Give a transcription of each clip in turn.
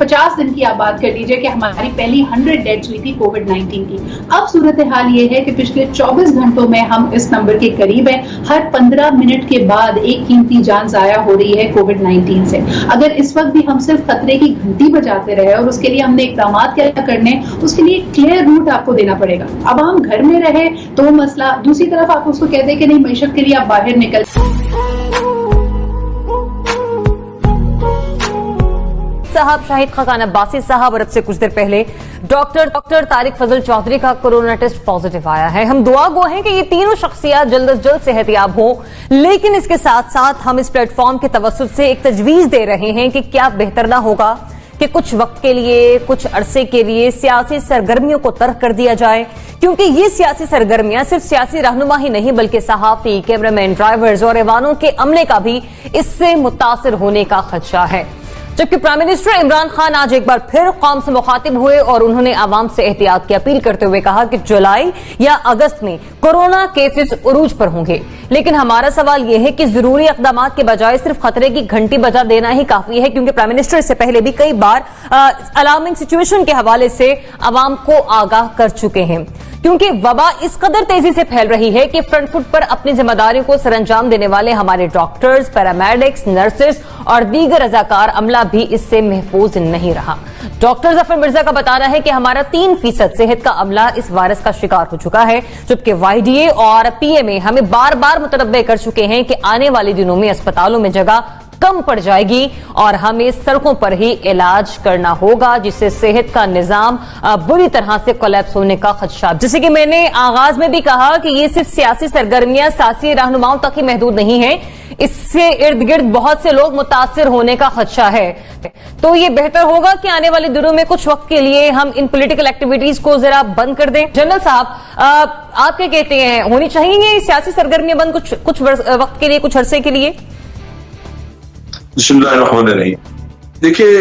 50 दिन की आप बात कर लीजिए कि हमारी पहली 100 डेथ्स हुई थी कोविड-19 की। अब सूरत हाल ये है कि पिछले 24 घंटों में हम इस नंबर के करीब हैं। हर 15 मिनट के बाद एक कीमती जान जाया हो रही है कोविड-19 से। अगर इस वक्त भी हम सिर्फ खतरे की घंटी बजाते रहे और उसके लिए हमने इकदाम क्या करने, उसके लिए क्लियर रूट आपको देना पड़ेगा। अब हम घर में रहे तो मसला, दूसरी तरफ आप उसको कह दें कि नहीं मईशत के लिए आप बाहर निकल। साहब शाहिद खान अब्बासी साहब और अब से कुछ देर पहले डॉक्टर तारिक फजल चौधरी का कोरोना टेस्ट पॉजिटिव आया है। हम दुआ गो हैं कि ये तीनों शख्सियात जल्द अज जल्द सेहतयाब हों, लेकिन इसके साथ साथ हम इस प्लेटफॉर्म के तवस्सुत से एक तजवीज दे रहे हैं कि क्या बेहतर ना होगा कि कुछ वक्त के लिए, कुछ अरसे के लिए सियासी सरगर्मियों को तर्क कर दिया जाए, क्योंकि ये सियासी सरगर्मियां सिर्फ सियासी रहनुमा ही नहीं बल्कि सहाफी, कैमरामैन, ड्राइवर्स और ऐवानों के अमले का भी इससे मुतासिर होने का खदशा है। जबकि प्राइम मिनिस्टर इमरान खान आज एक बार फिर कौम से मुखातिब हुए और उन्होंने आवाम से एहतियात की अपील करते हुए कहा कि जुलाई या अगस्त में कोरोना केसेस उरूज पर होंगे। लेकिन हमारा सवाल यह है कि जरूरी इकदाम के बजाय सिर्फ खतरे की घंटी बजा देना ही काफी है, क्योंकि प्राइम मिनिस्टर इससे पहले भी कई बार अलार्मिंग सिचुएशन के हवाले से आवाम को आगाह कर चुके हैं। क्योंकि वबा इस कदर तेजी से फैल रही है कि फ्रंट फुट पर अपनी जिम्मेदारियों को सरअंजाम देने वाले हमारे डॉक्टर्स, पैरामेडिक्स, नर्सेस और दीगर रजाकार अमला भी इससे महफूज नहीं रहा। डॉक्टर जफर मिर्जा का बताना है कि हमारा 3% सेहत का अमला इस वायरस का शिकार हो चुका है, जबकि YDA और PMA हमें बार बार मुतनब्बे कर चुके हैं कि आने वाले दिनों में अस्पतालों में जगह कम पड़ जाएगी और हमें सड़कों पर ही इलाज करना होगा, जिससे सेहत का निजाम बुरी तरह से कोलैप्स होने का खदशा। जैसे कि मैंने आगाज में भी कहा कि ये सिर्फ सियासी सरगर्मियां सियासी रहनुमाओं तक ही महदूद नहीं है, इससे इर्द गिर्द बहुत से लोग मुतासिर होने का खदशा है। तो ये बेहतर होगा कि आने वाले दिनों में कुछ वक्त के लिए हम इन पॉलिटिकल एक्टिविटीज को जरा बंद कर दें। जनरल साहब, आप क्या कहते हैं, होनी चाहिए ये सियासी सरगर्मियां बंद कुछ वक्त के लिए, कुछ अरसे के लिए? बिस्मिल्लाहिर्रहमानिर्रहीम। देखिए,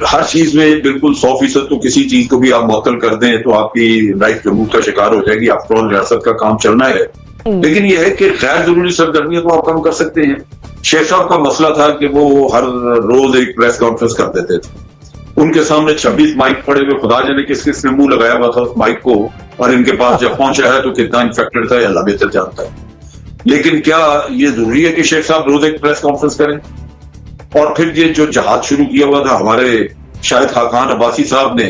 हर चीज में बिल्कुल 100% तो किसी चीज को भी आप मुअत्तल कर दें तो आपकी लाइफ जरूर का शिकार हो जाएगी। आफ्टर ऑल रियासत का काम चलना है, लेकिन यह है कि गैर जरूरी सरगर्मियां तो आप कम कर सकते हैं। शेख साहब का मसला था कि वो हर रोज एक प्रेस कॉन्फ्रेंस कर देते थे, उनके सामने 26 माइक पड़े हुए, खुदा जाने किस किस ने मुंह लगाया हुआ था उस माइक को, और इनके पास जब पहुंचा है तो कितना इन्फेक्टेड था अल्लाह बेहतर जानता है। लेकिन क्या ये जरूरी है कि शेख साहब रोज एक प्रेस कॉन्फ्रेंस करें? और फिर ये जो जहाज शुरू किया हुआ था हमारे शाहिद खान अब्बासी साहब ने,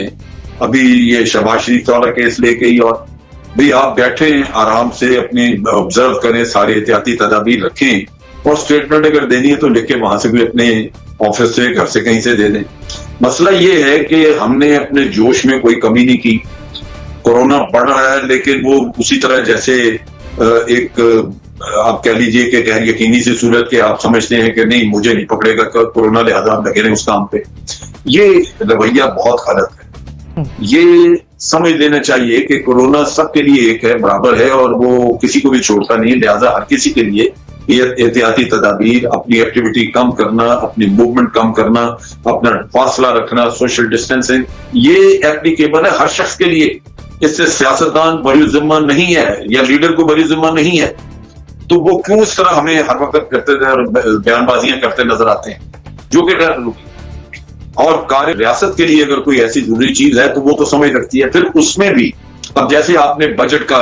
अभी ये शहबाज शरीफ वाला केस लेके ही, और भाई आप बैठे आराम से अपनी ऑब्जर्व करें, सारे एहतियाती तदाबीर रखें, और स्टेटमेंट अगर देनी है तो लिख के वहां से भी अपने ऑफिस से, घर से कहीं से दे दें। मसला ये है कि हमने अपने जोश में कोई कमी नहीं की। कोरोना बढ़ रहा है, लेकिन वो उसी तरह जैसे एक आप कह लीजिए कि गैर यकीनी सी सूरत के आप समझते हैं कि नहीं मुझे नहीं पकड़ेगा कोरोना, लिहाजा आप लगे रहे उस काम पे। ये रवैया बहुत गलत है। ये समझ लेना चाहिए कि कोरोना सबके लिए एक है, बराबर है, और वो किसी को भी छोड़ता नहीं, लिहाजा हर किसी के लिए एहतियाती तदाबीर, अपनी एक्टिविटी कम करना, अपनी मूवमेंट कम करना, अपना फासला रखना, सोशल डिस्टेंसिंग, ये एप्लीकेबल है हर शख्स के लिए। इससे सियासतदान बरी जिम्मा नहीं है या लीडर को बरी जिम्मा नहीं है। तो वो क्यों इस तरह हमें हर वक्त करते थे और बयानबाजियां करते नजर आते हैं, जो कि गैर जरूरी। और कार्य रियासत के लिए अगर कोई ऐसी जरूरी चीज है तो वो तो समझ रखती है। फिर उसमें भी अब जैसे आपने बजट का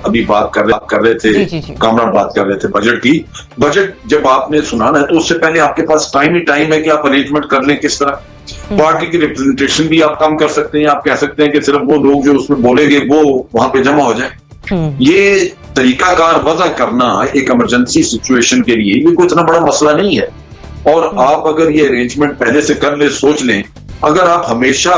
अभी बात कर रहे थे, कामरान बात कर रहे थे बजट की। बजट जब आपने सुनाना है तो उससे पहले आपके पास टाइम ही टाइम है कि आप अरेंजमेंट कर लें किस तरह। पार्टी की रिप्रेजेंटेशन भी आप कम कर सकते हैं। आप कह सकते हैं कि सिर्फ वो लोग जो उसमें बोलेंगे वो वहां पे जमा हो जाए। ये तरीकाकार वजह करना एक इमरजेंसी सिचुएशन के लिए ये कोई इतना बड़ा मसला नहीं है। और आप अगर ये अरेंजमेंट पहले से कर ले, सोच लें, अगर आप हमेशा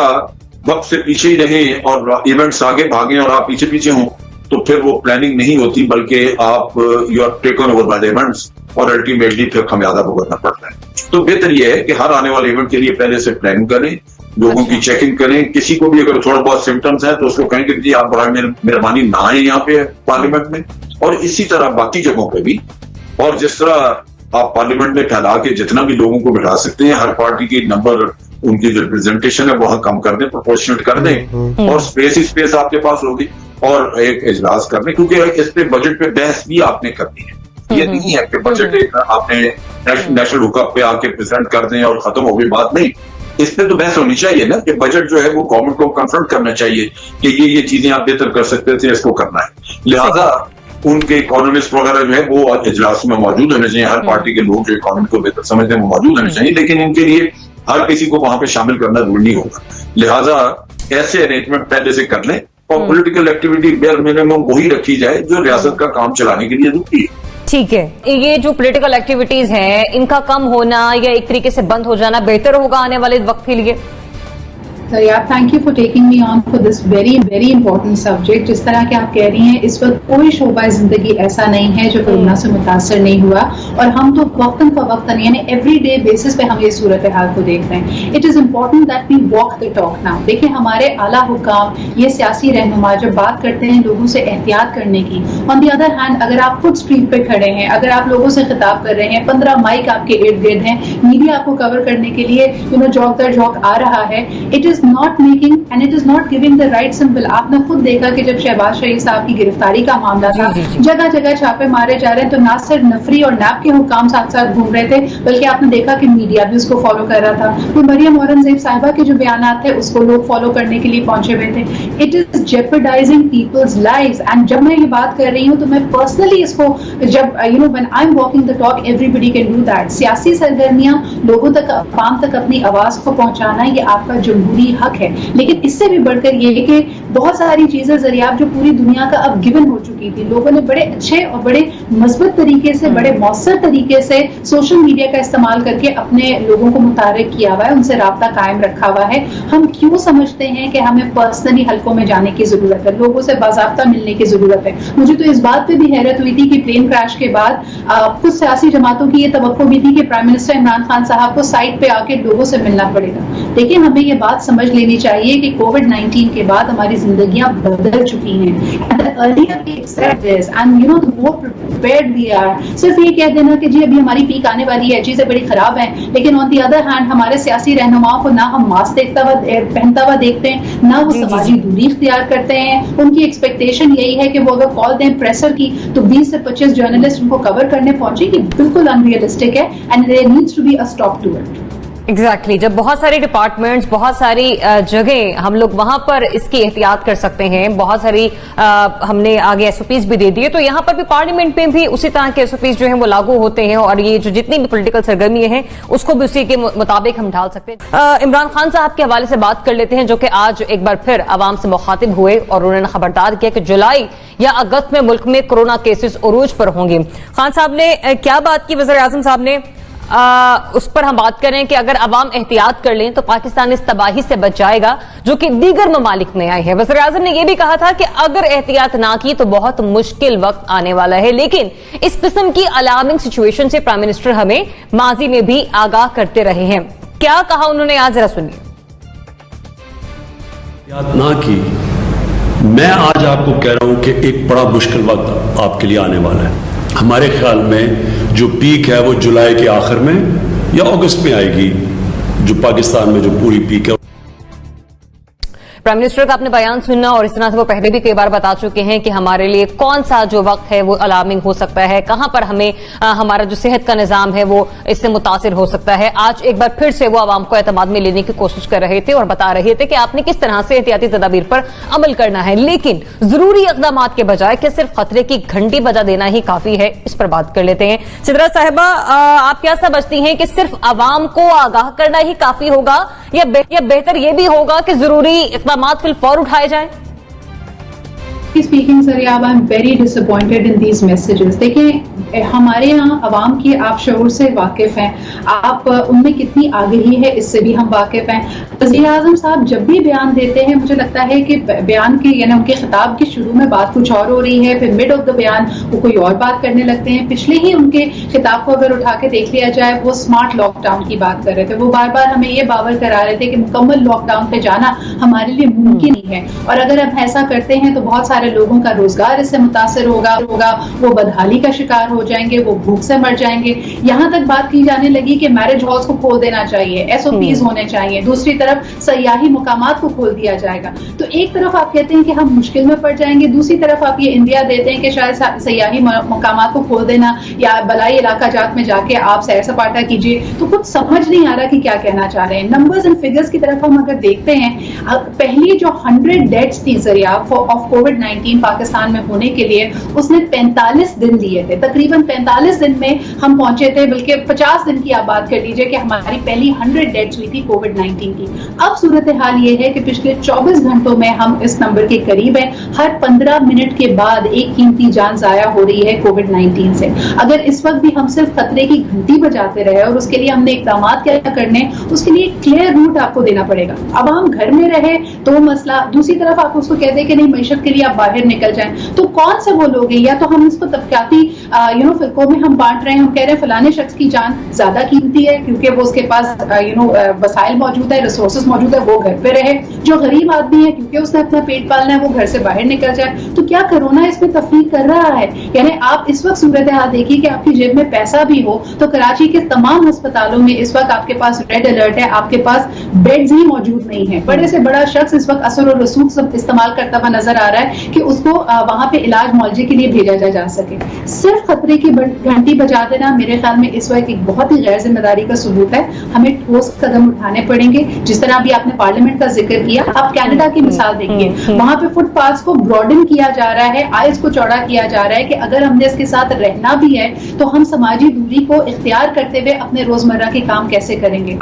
वक्त से पीछे ही रहें और इवेंट्स आगे भागें और आप पीछे पीछे हों, तो फिर वो प्लानिंग नहीं होती, बल्कि आप you are taken over by the events और अल्टीमेटली फिर खमियाजा भुगतना पड़ता है। तो बेहतर यह है कि हर आने वाले इवेंट के लिए पहले से प्लानिंग करें, लोगों की चेकिंग करें। किसी को भी अगर थोड़ा बहुत सिम्टम्स है तो उसको कहें कि जी आप बड़ा मेहरबानी ना आए यहाँ पे पार्लियामेंट में, और इसी तरह बाकी जगहों पे भी। और जिस तरह आप पार्लियामेंट में फैला के जितना भी लोगों को बिठा सकते हैं, हर पार्टी की नंबर, उनकी जो रिप्रेजेंटेशन है वहां कम कर दें, प्रोपोर्शनेट कर दें, और स्पेस ही स्पेस आपके पास होगी, और एक इजलास कर दें, क्योंकि इस पे बजट पे बहस भी आपने करनी है। ये नहीं है कि बजट एक आपने नेशनल हुकअप पे आके प्रेजेंट कर दें और खत्म हो गई बात। नहीं, इस पे तो बहस होनी चाहिए ना कि बजट जो है वो गवर्नमेंट को कन्फ्रंट करना चाहिए कि ये चीजें आप बेहतर कर सकते थे, इसको करना है। लिहाजा उनके इकोनॉमिस्ट वगैरह जो है वो इजलास में मौजूद होने चाहिए। हर पार्टी के लोग जो इकोनॉमी को बेहतर समझते हैं वो मौजूद होने चाहिए, लेकिन इनके लिए हर किसी को वहां पे शामिल करना जरूरी नहीं होगा। लिहाजा ऐसे अरेंजमेंट पहले से कर लें और पॉलिटिकल एक्टिविटी बेयर मिनिमम वही रखी जाए जो रियासत का काम चलाने के लिए जरूरी है। ठीक है, ये जो पॉलिटिकल एक्टिविटीज हैं इनका कम होना या एक तरीके से बंद हो जाना बेहतर होगा आने वाले वक्त के लिए? Thank you for taking me on for this very very important subject. जिस तरह के आप कह रही हैं, इस वक्त कोई शोबा जिंदगी ऐसा नहीं है जो कोरोना से मुतासर नहीं हुआ, और हम तो वक्तन फवक्तन यानी एवरी डे बेसिस पे हम ये सूरत हाल को देख रहे हैं। It is important that we walk the talk now. देखिए, हमारे आला हुकाम, ये सियासी रहनुमा जब बात करते हैं लोगों से एहतियात करने की, ऑन दी अदर हैंड अगर आप खुद स्ट्रीट पे खड़े हैं, अगर आप लोगों से खिताब कर रहे हैं, 15 माइक आपके इर्द गिर्द हैं, मीडिया आपको कवर करने के लिए झोंक दर झोंक आ रहा है, it is not making and it is not giving the right symbol. आपने खुद देखा कि जब शहबाज शरीफ साहब की गिरफ्तारी का मामला था, जगह जगह छापे मारे जा रहे हैं, तो ना सिर्फ नफरी और नैब के हुकाम साथ साथ घूम रहे थे, बल्कि आपने देखा कि मीडिया भी उसको फॉलो कर रहा था। तो मरियम औरंगजेब साहिबा के जो बयान थे उसको लोग फॉलो करने के लिए पहुंचे हुए थे। It is jeopardising people's lives. And जब मैं ये बात कर रही हूँ तो मैं पर्सनली इसको, जब when I am walking the talk, everybody can do that. सियासी सरगर्मियां लोगों तक, आवाम तक अपनी आवाज को पहुंचाना ये आपका जमहूरी हक है, लेकिन इससे भी बढ़कर ये कि बहुत सारी चीजें ज़रियाब जो पूरी दुनिया का अब गिवन हो चुकी थी, लोगों ने बड़े अच्छे और बड़े मजबूत तरीके से, बड़े मौसर तरीके से सोशल मीडिया का इस्तेमाल करके अपने लोगों को मुतारिफ किया हुआ है, उनसे राब्ता कायम रखा हुआ है। हम क्यों समझते हैं कि हमें पर्सनली हलकों में जाने की जरूरत है, लोगों से बाज़ाब्ता मिलने की जरूरत है? मुझे तो इस बात पे भी हैरत हुई थी कि प्लेन क्रैश के बाद कुछ सियासी जमातों की ये तवक्को भी थी कि प्राइम मिनिस्टर इमरान खान साहब को साइड पे आके लोगों से मिलना पड़ेगा। देखिए, हमें ये बात समझ लेनी चाहिए कि कोविड-19 के बाद हमारी जिंदगियां बदल चुकी हैं। सिर्फ ये कह देना कि जी अभी हमारी पीक आने वाली है, चीजें बड़ी खराब हैं, लेकिन ऑन दी अदर हैंड हमारे सियासी रहनुमाओं को ना हम मास्क पहनता हुआ देखते हैं, ना वो समाजी दूरी इख्तियार करते हैं। उनकी एक्सपेक्टेशन यही है कि वो अगर कॉल दें प्रेसर की तो 20 से 25 जर्नलिस्ट उनको कवर करने पहुंचेगी। बिल्कुल अनरियलिस्टिक है and there needs to be a stop to it. Exactly जब बहुत सारी डिपार्टमेंट्स, बहुत सारी जगह हम लोग वहां पर इसकी एहतियात कर सकते हैं, बहुत सारी हमने आगे एसओपीज भी दे दिए, तो यहाँ पर भी पार्लियामेंट में भी उसी तरह के एसओपीज जो हैं वो लागू होते हैं, और ये जो जितनी भी पॉलिटिकल सरगर्मी हैं उसको भी उसी के मुताबिक हम ढाल सकते हैं। इमरान खान साहब के हवाले से बात कर लेते हैं, जो कि आज एक बार फिर आवाम से मुखातिब हुए और उन्होंने खबरदार किया कि जुलाई या अगस्त में मुल्क में कोरोना केसेस उरूज पर होंगे। खान साहब ने क्या बात की, वज़ीर आज़म साहब ने उस पर हम बात करें कि अगर अवाम एहतियात कर लें तो पाकिस्तान इस तबाही से बच जाएगा जो कि दीगर ममालिक में आई है। वज़ीर आज़म ने यह भी कहा था कि अगर एहतियात ना की तो बहुत मुश्किल वक्त आने वाला है, लेकिन इस किस्म की अलार्मिंग सिचुएशन से प्राइम मिनिस्टर हमें माजी में भी आगाह करते रहे हैं। क्या कहा उन्होंने, आज जरा सुनिए। ना की, मैं आज आपको कह रहा हूं कि एक बड़ा मुश्किल वक्त आपके लिए आने वाला है। हमारे ख्याल में जो पीक है वो जुलाई के आखिर में या अगस्त में आएगी, जो पाकिस्तान में जो पूरी पीक है। प्राइम मिनिस्टर का आपने बयान सुनना, और इस तरह से वो पहले भी कई बार बता चुके हैं कि हमारे लिए कौन सा जो वक्त है वो अलार्मिंग हो सकता है, कहां पर हमें हमारा जो सेहत का निजाम है वो इससे मुतासिर हो सकता है। आज एक बार फिर से वो आवाम को एतमाद में लेने की कोशिश कर रहे थे और बता रहे थे कि आपने किस तरह से एहतियाती तदाबीर पर अमल करना है, लेकिन जरूरी इकदाम के बजाय कि सिर्फ खतरे की घंटी बजा देना ही काफी है। इस पर बात कर लेते हैं। सिद्रा साहिबा, आप क्या समझती हैं कि सिर्फ आवाम को आगाह करना ही काफी होगा या बेहतर यह भी होगा कि जरूरी इकदामात फिलफौर उठाए जाएं? Speaking Sariab, I am very disappointed in these messages. देखिए, हमारे यहाँ अवाम की आप शऊर से वाकिफ हैं, आप उनमें कितनी आगही है इससे भी हम वाकिफ हैं। वज़ीर आज़म साहब जब भी बयान देते हैं, मुझे लगता है कि बयान के यानी उनके खिताब के शुरू में बात कुछ और हो रही है, फिर मिड ऑफ द बयान वो कोई और बात करने लगते हैं। पिछले ही उनके खिताब को अगर उठा के देख लिया जाए, वो स्मार्ट लॉकडाउन की बात कर रहे थे। वो बार बार हमें ये बावर करा रहे थे कि मुकम्मल लॉकडाउन पे जाना हमारे लिए मुमकिन नहीं है, और अगर हम ऐसा करते हैं तो बहुत सारे लोगों का रोजगार इससे मुतासर होगा, वो बदहाली का शिकार हो जाएंगे, वो भूख से मर जाएंगे। यहाँ तक बात की जाने लगी कि मैरिज हॉल्स को खोल देना चाहिए, एसओपीज होने चाहिए। दूसरी तरफ सयाही मुकामात को खोल दिया जाएगा। तो एक तरफ आप कहते हैं कि हम मुश्किल में पड़ जाएंगे, दूसरी तरफ आप ये इंडिया देते हैं कि शायद सयाही मुकामात को खोल देना या बलाई इलाका जात में जाके आप सैर सपाटा कीजिए। तो कुछ समझ नहीं आ रहा कि क्या कहना चाह रहे हैं। नंबर्स एंड फिगर्स की तरफ हम अगर देखते हैं, पहली जो 100 डेथ्स थी जरिया ऑफ कोविड-19 पाकिस्तान में होने के लिए, उसने 45 दिन लिए थे। तकरीबन 45 दिन में हम पहुंचे थे, बल्कि 50 दिन की आप बात कर लीजिए कि हमारी पहली 100 डेथ्स हुई थी कोविड-19 की। अब सूरत हाल ये है कि पिछले 24 घंटों में हम इस नंबर के करीब हैं। हर 15 मिनट के बाद एक कीमती जान जाया हो रही है कोविड-19 से। अगर इस वक्त भी हम सिर्फ खतरे की घंटी बजाते रहे और उसके लिए हमने इकदाम क्या करने, उसके लिए क्लियर रूट आपको देना पड़ेगा। अब हम घर में रहे तो मसला, दूसरी तरफ आप उसको कह दें कि नहीं मईशत के लिए आप बाहर निकल जाएं, तो कौन से वो लोग हैं? या तो हम इसको तबकाती फिरकों में हम बांट रहे हैं, हम कह रहे हैं फलाने शख्स की जान ज्यादा कीमती है क्योंकि वो उसके पास वसाइल मौजूद है, रिसोर्सेज मौजूद है, वो घर पे रहे। जो गरीब आदमी है क्योंकि उसने अपना पेट पालना है, वो घर से बाहर निकल जाए। तो क्या कोरोना इसमें तफरीक कर रहा है? यानी आप इस वक्त सूरत हाल देखिए कि आपकी जेब में पैसा भी हो तो कराची के तमाम अस्पतालों में इस वक्त आपके पास रेड अलर्ट है, आपके पास बेड्स ही मौजूद नहीं है। बड़े से बड़ा शख्स इस वक्त असर और रसूख सब इस्तेमाल करता हुआ नजर आ रहा है कि उसको वहां पे इलाज मुआवजे के लिए भेजा जा सके। सिर्फ खतरे की घंटी बजा देना मेरे ख्याल में इस वक्त एक बहुत ही गैर जिम्मेदारी का सबूत है। हमें ठोस कदम उठाने पड़ेंगे। जिस तरह अभी आपने पार्लियामेंट का जिक्र किया, आप कनाडा की मिसाल देखिए, वहां पे फुटपाथ्स को ब्रॉडन किया जा रहा है, आइस को चौड़ा किया जा रहा है कि अगर हमने इसके साथ रहना भी है तो हम समाजी दूरी को इख्तियार करते हुए अपने रोजमर्रा के काम कैसे करेंगे।